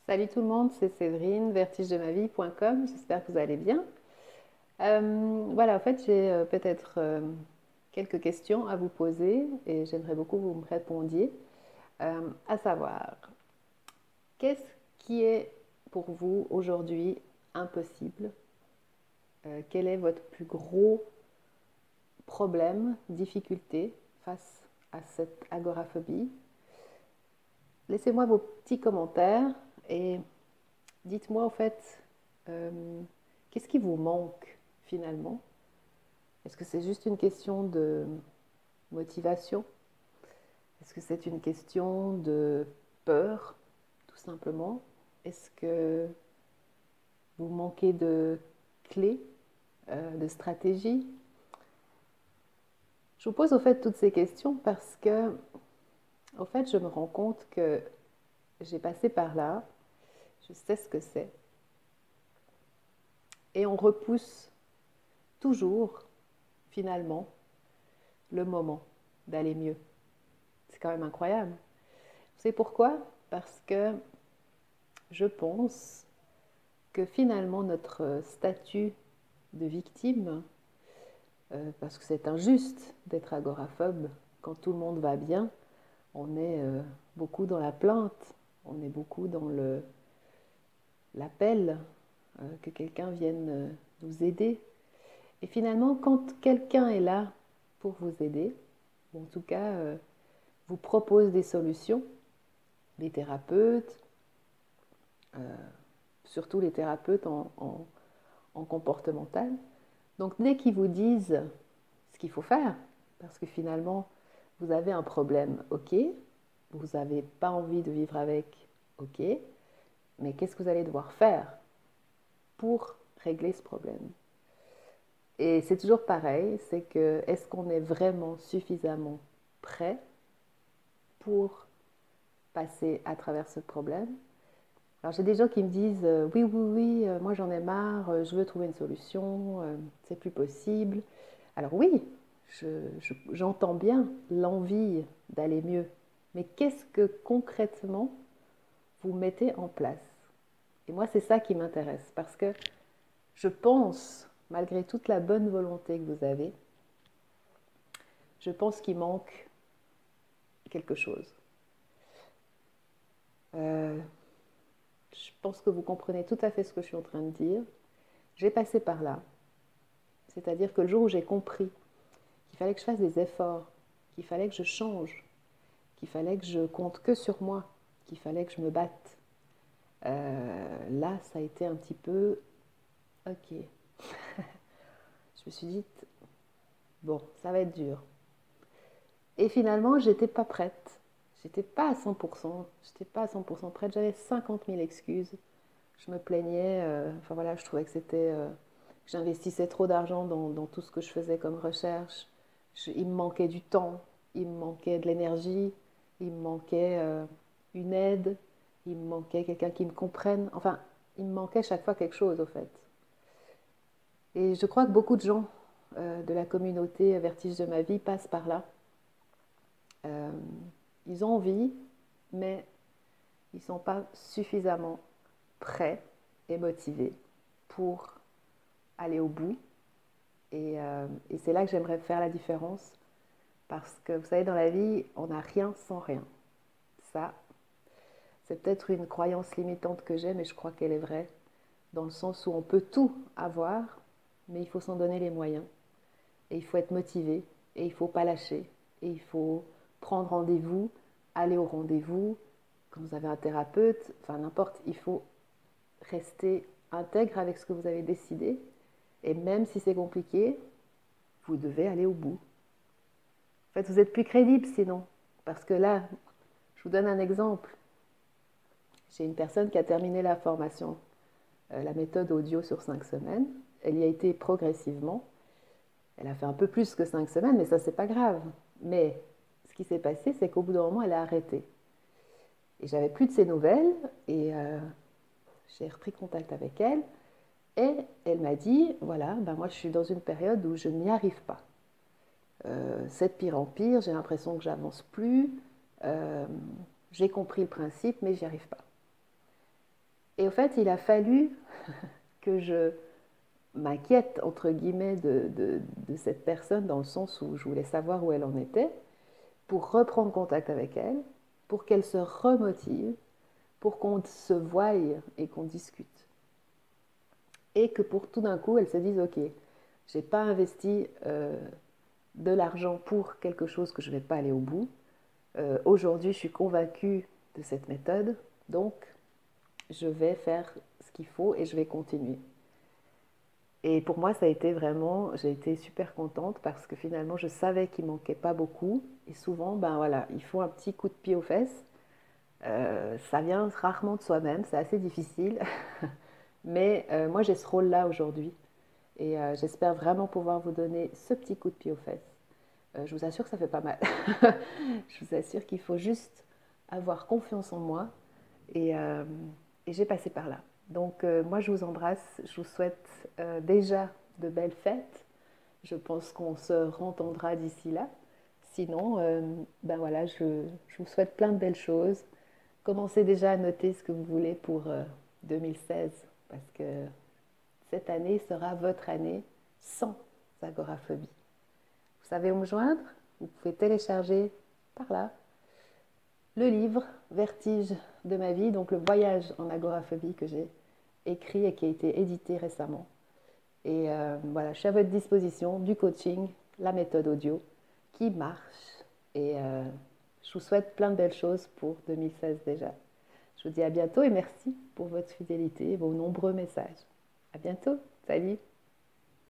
Salut tout le monde, c'est Séverine, vertigedemavie.com. J'espère que vous allez bien. Voilà, en fait, j'ai peut-être quelques questions à vous poser et j'aimerais beaucoup que vous me répondiez. À savoir, qu'est-ce qui est pour vous aujourd'hui impossible? Quel est votre plus gros problème, difficulté face à cette agoraphobie? Laissez-moi vos petits commentaires et dites-moi en fait, euh, qu'est-ce qui vous manque finalement? Est-ce que c'est juste une question de motivation? Est-ce que c'est une question de peur, tout simplement? Est-ce que vous manquez de clés, de stratégies? Je vous pose au fait toutes ces questions parce que, au fait, je me rends compte que j'ai passé par là, je sais ce que c'est, et on repousse toujours, finalement, le moment d'aller mieux. C'est quand même incroyable. Vous savez pourquoi? Parce que je pense que finalement notre statut de victime, parce que c'est injuste d'être agoraphobe, quand tout le monde va bien, on est beaucoup dans la plainte, on est beaucoup dans l'appel que quelqu'un vienne nous aider. Et finalement, quand quelqu'un est là pour vous aider, ou en tout cas vous propose des solutions, les thérapeutes, euh, surtout les thérapeutes en comportemental. Donc dès qu'ils vous disent ce qu'il faut faire, parce que finalement, vous avez un problème, ok, vous n'avez pas envie de vivre avec, ok, mais qu'est-ce que vous allez devoir faire pour régler ce problème? Et c'est toujours pareil, c'est que est-ce qu'on est vraiment suffisamment prêt pour passer à travers ce problème? Alors j'ai des gens qui me disent oui, oui, oui, moi j'en ai marre, je veux trouver une solution, c'est plus possible. Alors oui, j'entends bien l'envie d'aller mieux, mais qu'est-ce que concrètement vous mettez en place? Et moi c'est ça qui m'intéresse, parce que je pense, malgré toute la bonne volonté que vous avez, je pense qu'il manque quelque chose. Euh, je pense que vous comprenez tout à fait ce que je suis en train de dire. J'ai passé par là. C'est-à-dire que le jour où j'ai compris qu'il fallait que je fasse des efforts, qu'il fallait que je change, qu'il fallait que je compte que sur moi, qu'il fallait que je me batte, là, ça a été un petit peu ok. Je me suis dit, bon, ça va être dur. Et finalement, j'étais pas prête. J'étais pas à 100%. J'étais pas à 100% prête. J'avais 50 000 excuses. Je me plaignais. Enfin voilà, je trouvais que c'était. Que j'investissais trop d'argent dans tout ce que je faisais comme recherche. Il me manquait du temps. Il me manquait de l'énergie. Il me manquait une aide. Il me manquait quelqu'un qui me comprenne. Enfin, il me manquait chaque fois quelque chose, au fait. Et je crois que beaucoup de gens de la communauté Vertige de ma vie passent par là. Euh, Ils ont envie, mais ils ne sont pas suffisamment prêts et motivés pour aller au bout. Et c'est là que j'aimerais faire la différence. Parce que vous savez, dans la vie, on n'a rien sans rien. Ça, c'est peut-être une croyance limitante que j'ai, mais je crois qu'elle est vraie. Dans le sens où on peut tout avoir, mais il faut s'en donner les moyens. Et il faut être motivé, et il ne faut pas lâcher. Et il faut prendre rendez-vous, aller au rendez-vous. Quand vous avez un thérapeute, enfin n'importe, il faut rester intègre avec ce que vous avez décidé. Et même si c'est compliqué, vous devez aller au bout. En fait, vous êtes plus crédible sinon. Parce que là, je vous donne un exemple. J'ai une personne qui a terminé la formation, la méthode audio sur 5 semaines. Elle y a été progressivement. Elle a fait un peu plus que 5 semaines, mais ça, c'est pas grave. Mais ce qui s'est passé, c'est qu'au bout d'un moment, elle a arrêté. Et j'avais plus de ses nouvelles, et j'ai repris contact avec elle. Et elle m'a dit, voilà, ben moi je suis dans une période où je n'y arrive pas. C'est de pire en pire, j'ai l'impression que j'avance plus. Euh, j'ai compris le principe, mais j'y arrive pas. Et au fait, il a fallu que je m'inquiète, entre guillemets, de cette personne, dans le sens où je voulais savoir où elle en était, pour reprendre contact avec elle, pour qu'elle se remotive, pour qu'on se voie et qu'on discute. Et que pour tout d'un coup, elle se dise, ok, j'ai pas investi de l'argent pour quelque chose que je ne vais pas aller au bout. Aujourd'hui, je suis convaincue de cette méthode, donc je vais faire ce qu'il faut et je vais continuer. Et pour moi, ça a été vraiment, j'ai été super contente parce que finalement, je savais qu'il manquait pas beaucoup. Et souvent, ben voilà, il faut un petit coup de pied aux fesses. Ça vient rarement de soi-même, c'est assez difficile. Mais moi, j'ai ce rôle-là aujourd'hui. Et j'espère vraiment pouvoir vous donner ce petit coup de pied aux fesses. Je vous assure que ça fait pas mal. Je vous assure qu'il faut juste avoir confiance en moi. Et, euh, et j'ai passé par là. Donc moi, je vous embrasse. Je vous souhaite déjà de belles fêtes. Je pense qu'on se rentendra d'ici là. Sinon, ben voilà, je vous souhaite plein de belles choses. Commencez déjà à noter ce que vous voulez pour 2016, parce que cette année sera votre année sans agoraphobie. Vous savez où me joindre? Vous pouvez télécharger par là le livre Vertige de ma vie, donc le voyage en agoraphobie que j'ai écrit et qui a été édité récemment. Et voilà, je suis à votre disposition, du coaching, la méthode audio qui marche. Et je vous souhaite plein de belles choses pour 2016 déjà. Je vous dis à bientôt et merci pour votre fidélité et vos nombreux messages. À bientôt. Salut.